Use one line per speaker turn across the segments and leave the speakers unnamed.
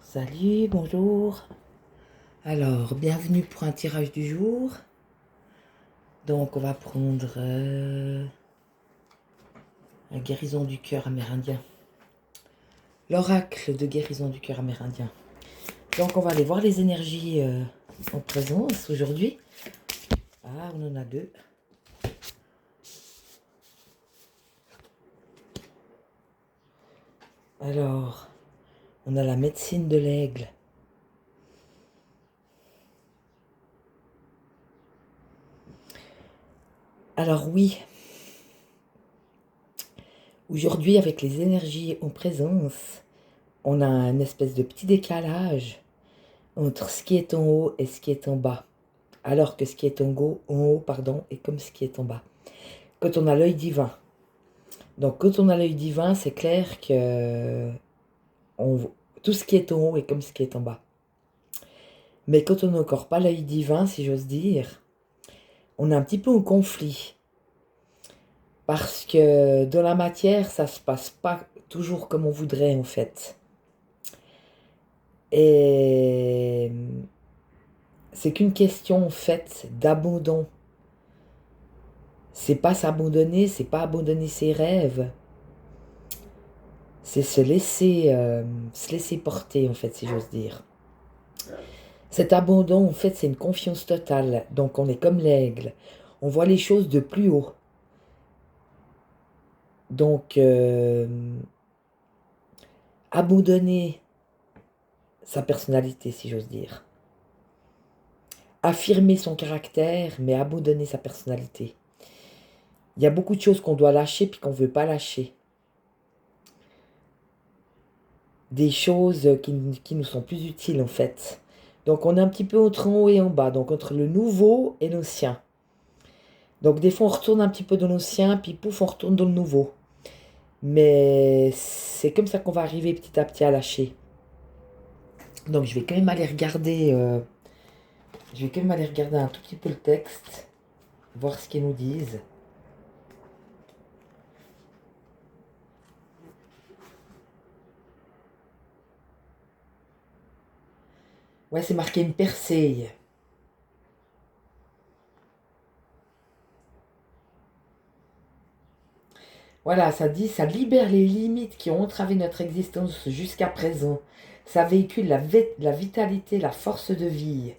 Salut, bonjour. Alors, bienvenue pour un tirage du jour. Donc, on va prendre la guérison du cœur amérindien. L'oracle de guérison du cœur amérindien. Donc, on va aller voir les énergies en présence aujourd'hui. Ah, on en a deux. Alors, on a la médecine de l'aigle. Alors oui, aujourd'hui avec les énergies en présence, on a un espèce de petit décalage entre ce qui est en haut et ce qui est en bas. Alors que ce qui est en haut, est comme ce qui est en bas. Quand on a l'œil divin. Donc quand on a l'œil divin, c'est clair que tout ce qui est en haut est comme ce qui est en bas. Mais quand on n'a encore pas l'œil divin, si j'ose dire, on est un petit peu en conflit. Parce que dans la matière, ça se passe pas toujours comme on voudrait en fait. Et c'est qu'une question en fait d'abandon. C'est pas s'abandonner, c'est pas abandonner ses rêves. C'est se laisser porter en fait, si j'ose dire. Cet abandon, en fait, c'est une confiance totale. Donc on est comme l'aigle. On voit les choses de plus haut. Donc abandonner sa personnalité, si j'ose dire. Affirmer son caractère, mais abandonner sa personnalité. Il y a beaucoup de choses qu'on doit lâcher puis qu'on ne veut pas lâcher. Des choses qui nous sont plus utiles en fait. Donc on est un petit peu entre en haut et en bas, donc entre le nouveau et l'ancien. Donc des fois on retourne un petit peu dans l'ancien, puis pouf on retourne dans le nouveau. Mais c'est comme ça qu'on va arriver petit à petit à lâcher. Donc je vais quand même aller regarder, un tout petit peu le texte, voir ce qu'ils nous disent. Ouais, c'est marqué une percée. Voilà, ça dit, ça libère les limites qui ont entravé notre existence jusqu'à présent. Ça véhicule la vitalité, la force de vie.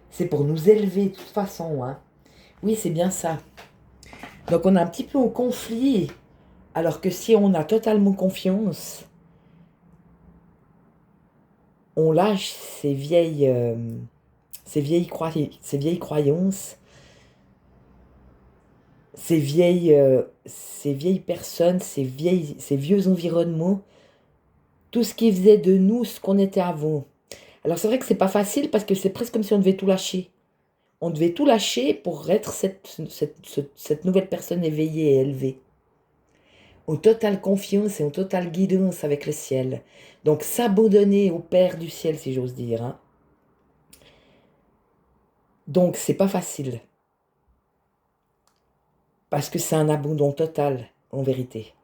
C'est pour nous élever de toute façon, hein. Oui, c'est bien ça. Donc on est un petit peu au conflit, alors que si on a totalement confiance, on lâche ces vieilles croyances, ces vieilles personnes, ces vieux environnements, tout ce qui faisait de nous ce qu'on était avant. Alors c'est vrai que c'est pas facile parce que c'est presque comme si on devait tout lâcher. On devait tout lâcher pour être cette nouvelle personne éveillée et élevée. En totale confiance et en totale guidance avec le ciel. Donc s'abandonner au Père du ciel, si j'ose dire, hein. Donc c'est pas facile. Parce que c'est un abandon total, en vérité.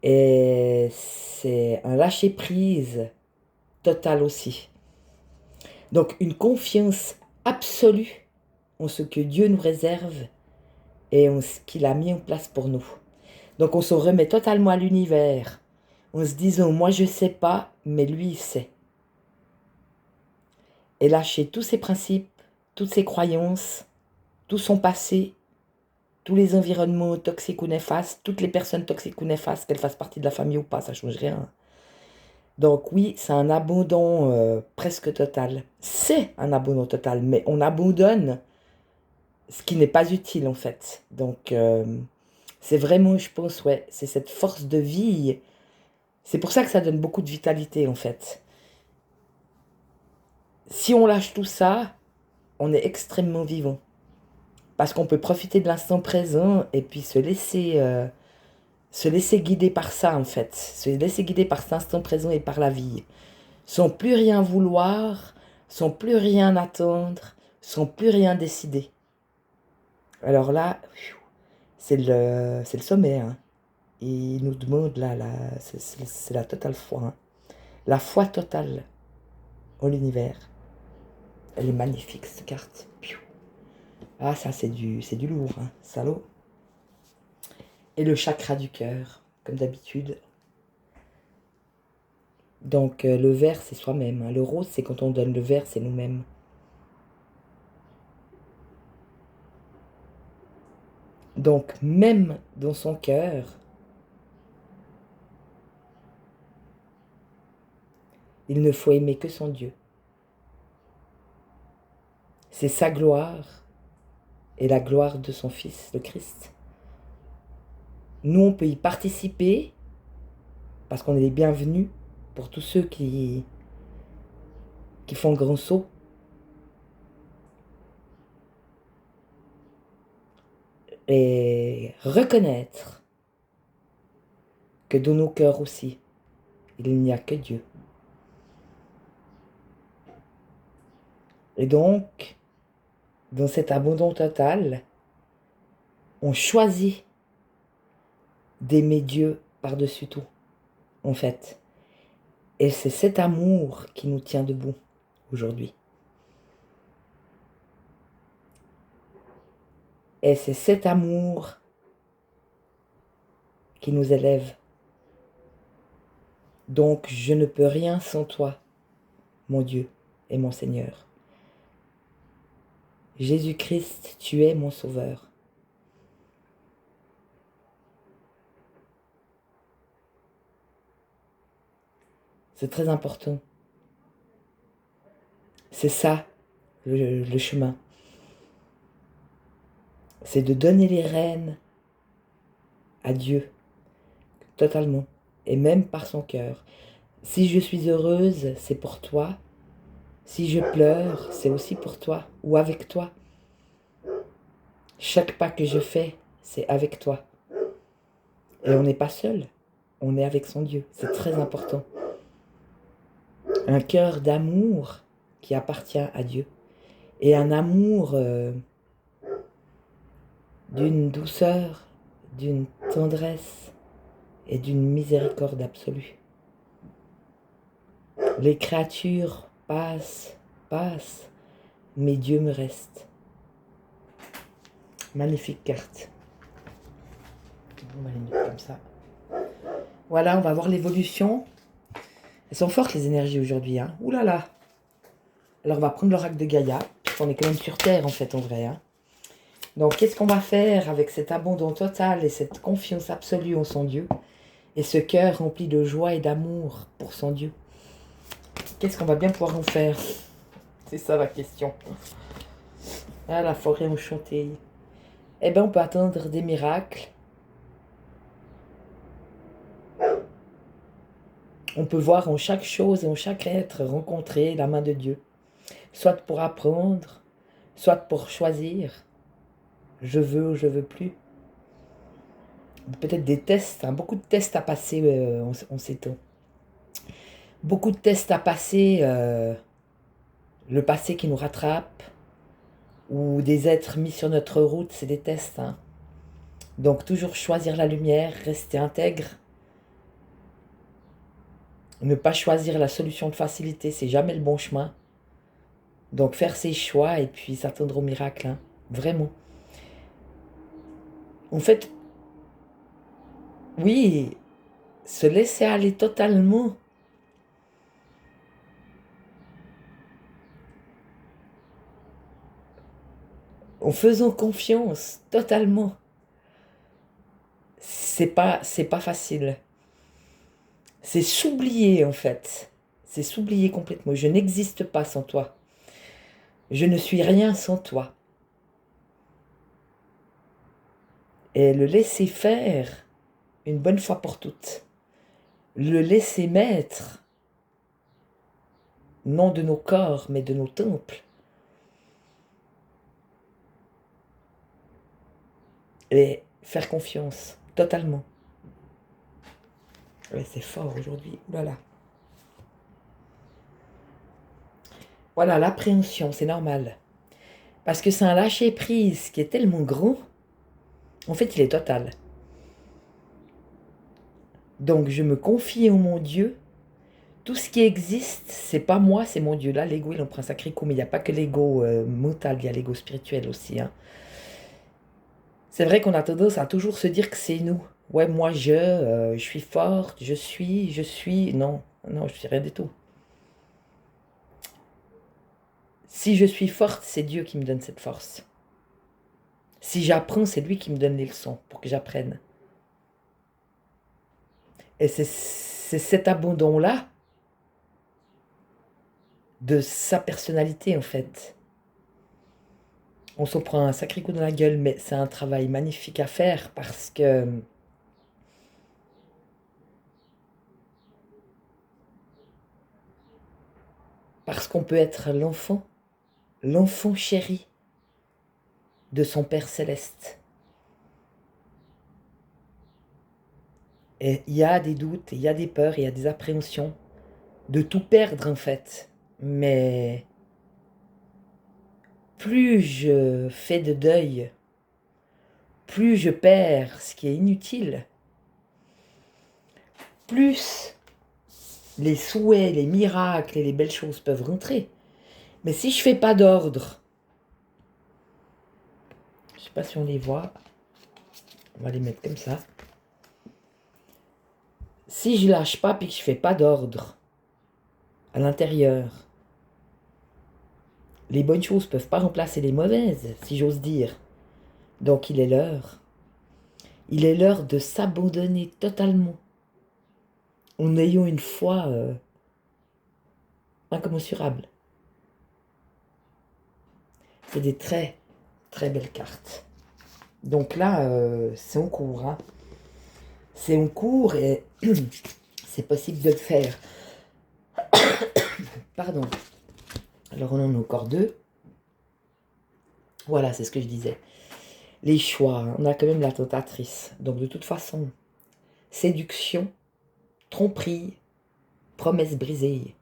Et c'est un lâcher-prise total aussi. Donc une confiance absolue en ce que Dieu nous réserve et en ce qu'il a mis en place pour nous. Donc on se remet totalement à l'univers en se disant, moi je sais pas, mais lui il sait. Et lâcher tous ses principes, toutes ses croyances, tout son passé, tous les environnements toxiques ou néfastes, toutes les personnes toxiques ou néfastes, qu'elles fassent partie de la famille ou pas, ça ne change rien. Donc oui, c'est un abandon presque total. C'est un abandon total, mais on abandonne ce qui n'est pas utile en fait. Donc c'est vraiment, je pense, ouais, c'est cette force de vie. C'est pour ça que ça donne beaucoup de vitalité en fait. Si on lâche tout ça, on est extrêmement vivant. Parce qu'on peut profiter de l'instant présent et puis se laisser guider par ça en fait. Se laisser guider par cet instant présent et par la vie. Sans plus rien vouloir, sans plus rien attendre, sans plus rien décider. Alors là, c'est le sommet, hein. il nous demande c'est la totale foi, hein. La foi totale en l'univers. Elle est magnifique cette carte. Piou. Ah ça c'est du lourd, hein, salaud. Et le chakra du cœur, comme d'habitude. Donc le vert c'est soi-même, hein. Le rose c'est quand on donne, le vert c'est nous-mêmes. Donc même dans son cœur, il ne faut aimer que son Dieu. C'est sa gloire et la gloire de son Fils, le Christ. Nous, on peut y participer parce qu'on est les bienvenus pour tous ceux qui font le grand saut. Et reconnaître que dans nos cœurs aussi, il n'y a que Dieu. Et donc, dans cet abandon total, on choisit d'aimer Dieu par-dessus tout, en fait. Et c'est cet amour qui nous tient debout aujourd'hui. Et c'est cet amour qui nous élève. Donc, je ne peux rien sans toi, mon Dieu et mon Seigneur. Jésus-Christ, tu es mon sauveur. C'est très important. C'est ça, le chemin. C'est de donner les rênes à Dieu, totalement, et même par son cœur. Si je suis heureuse, c'est pour toi. Si je pleure, c'est aussi pour toi, ou avec toi. Chaque pas que je fais, c'est avec toi. Et on n'est pas seul, on est avec son Dieu. C'est très important. Un cœur d'amour qui appartient à Dieu. Et un amour d'une douceur, d'une tendresse et d'une miséricorde absolue. Les créatures passent, mais Dieu me reste. Magnifique carte. On va les mettre comme ça. Voilà, on va voir l'évolution. Elles sont fortes les énergies aujourd'hui, hein. Ouh là là. Alors on va prendre l'oracle de Gaïa, puisqu'on est quand même sur Terre en fait en vrai, hein. Donc qu'est-ce qu'on va faire avec cet abandon total et cette confiance absolue en son Dieu et ce cœur rempli de joie et d'amour pour son Dieu? Qu'est-ce qu'on va bien pouvoir en faire? C'est ça la question. Ah, la forêt enchantée. Eh bien, on peut attendre des miracles. On peut voir en chaque chose et en chaque être rencontrer la main de Dieu. Soit pour apprendre, soit pour choisir. Je veux ou je veux plus. Peut-être des tests, hein, beaucoup de tests à passer en ces temps. Beaucoup de tests à passer, le passé qui nous rattrape, ou des êtres mis sur notre route, c'est des tests, hein. Donc toujours choisir la lumière, rester intègre. Ne pas choisir la solution de facilité, c'est jamais le bon chemin. Donc faire ses choix et puis s'attendre au miracle, hein, vraiment. En fait, oui, se laisser aller totalement. En faisant confiance totalement. C'est pas facile. C'est s'oublier en fait. C'est s'oublier complètement. Je n'existe pas sans toi. Je ne suis rien sans toi. Et le laisser faire une bonne fois pour toutes. Le laisser maître, non de nos corps, mais de nos temples. Et faire confiance, totalement. Ouais, c'est fort aujourd'hui, voilà. Voilà, l'appréhension, c'est normal. Parce que c'est un lâcher-prise qui est tellement grand, en fait, il est total. Donc je me confie en mon Dieu. Tout ce qui existe, c'est pas moi, c'est mon Dieu. Là, l'ego, il en prend un sacré coup, mais il n'y a pas que l'ego mental, il y a l'ego spirituel aussi, hein. C'est vrai qu'on a tendance à toujours se dire que c'est nous. Ouais, moi, je suis forte, je suis... Non, non, je suis rien du tout. Si je suis forte, c'est Dieu qui me donne cette force. Si j'apprends, c'est lui qui me donne les leçons pour que j'apprenne. Et c'est cet abandon-là de sa personnalité, en fait. On s'en prend un sacré coup dans la gueule, mais c'est un travail magnifique à faire parce qu'on peut être l'enfant chéri de son Père céleste. Et il y a des doutes, il y a des peurs, il y a des appréhensions de tout perdre en fait. Mais plus je fais de deuil, plus je perds ce qui est inutile, plus les souhaits, les miracles et les belles choses peuvent rentrer. Mais si je fais pas d'ordre, je sais pas si on les voit, on va les mettre comme ça. Si je lâche pas puis que je fais pas d'ordre à l'intérieur, les bonnes choses peuvent pas remplacer les mauvaises, si j'ose dire. Donc il est l'heure. Il est l'heure de s'abandonner totalement en ayant une foi incommensurable. C'est des très très belles cartes. Donc là, c'est en cours, hein. C'est en cours et c'est possible de le faire. Pardon. Alors on en a encore deux. Voilà, c'est ce que je disais. Les choix, hein. On a quand même la tentatrice. Donc de toute façon, séduction, tromperie, promesse brisée.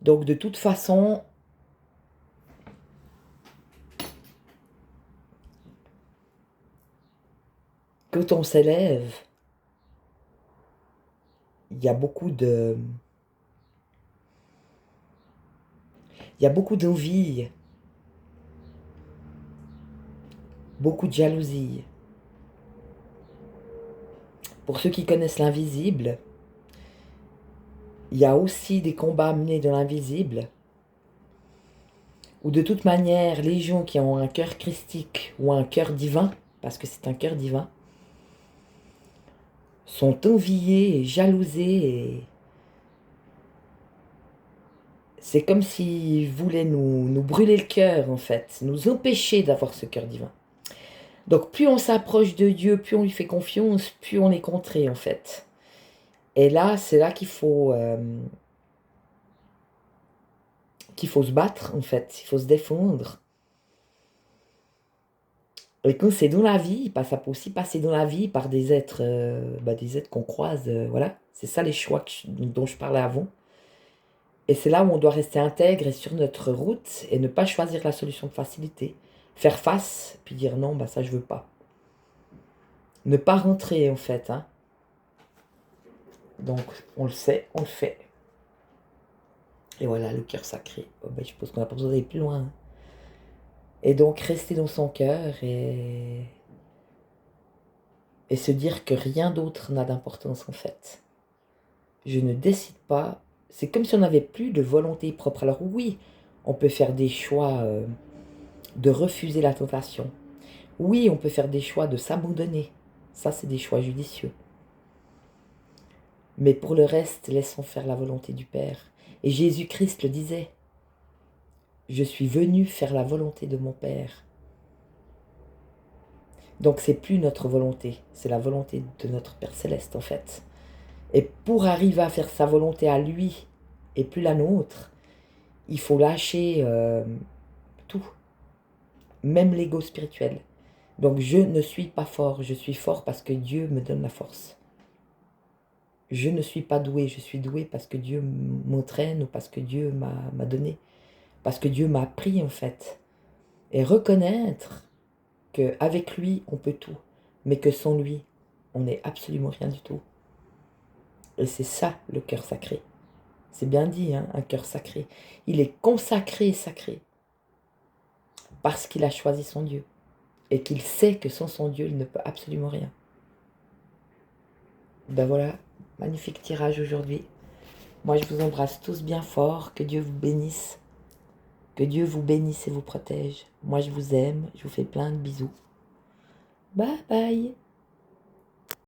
Donc de toute façon, quand on s'élève, il y a beaucoup d'envie, beaucoup de jalousie. Pour ceux qui connaissent l'invisible, il y a aussi des combats menés dans l'invisible, où de toute manière, les gens qui ont un cœur christique ou un cœur divin, parce que c'est un cœur divin, sont enviés et jalousés et c'est comme s'ils voulaient nous brûler le cœur en fait, nous empêcher d'avoir ce cœur divin. Donc plus on s'approche de Dieu, plus on lui fait confiance, plus on est contré en fait. Et là, c'est là qu'il faut se battre en fait, il faut se défendre. Et quand c'est dans la vie, ça peut aussi passer dans la vie par des êtres qu'on croise, voilà. C'est ça les choix dont je parlais avant. Et c'est là où on doit rester intègre et sur notre route et ne pas choisir la solution de facilité. Faire face, puis dire non, ça je veux pas. Ne pas rentrer en fait, hein. Donc on le sait, on le fait. Et voilà, le cœur sacré. Oh, je suppose qu'on n'a pas besoin d'aller plus loin, hein. Et donc rester dans son cœur et se dire que rien d'autre n'a d'importance en fait. Je ne décide pas. C'est comme si on n'avait plus de volonté propre. Alors oui, on peut faire des choix de refuser la tentation. Oui, on peut faire des choix de s'abandonner. Ça, c'est des choix judicieux. Mais pour le reste, laissons faire la volonté du Père. Et Jésus-Christ le disait. Je suis venu faire la volonté de mon Père. Donc c'est plus notre volonté, c'est la volonté de notre Père Céleste en fait. Et pour arriver à faire sa volonté à lui et plus la nôtre, il faut lâcher tout, même l'ego spirituel. Donc je ne suis pas fort, je suis fort parce que Dieu me donne la force. Je ne suis pas doué, je suis doué parce que Dieu m'entraîne ou parce que Dieu m'a donné, parce que Dieu m'a appris en fait. Et reconnaître qu'avec lui on peut tout, mais que sans lui on n'est absolument rien du tout. Et c'est ça, le cœur sacré. C'est bien dit, hein, un cœur sacré. Il est consacré et sacré. Parce qu'il a choisi son Dieu. Et qu'il sait que sans son Dieu, il ne peut absolument rien. Ben voilà, magnifique tirage aujourd'hui. Moi, je vous embrasse tous bien fort. Que Dieu vous bénisse. Que Dieu vous bénisse et vous protège. Moi, je vous aime. Je vous fais plein de bisous. Bye bye.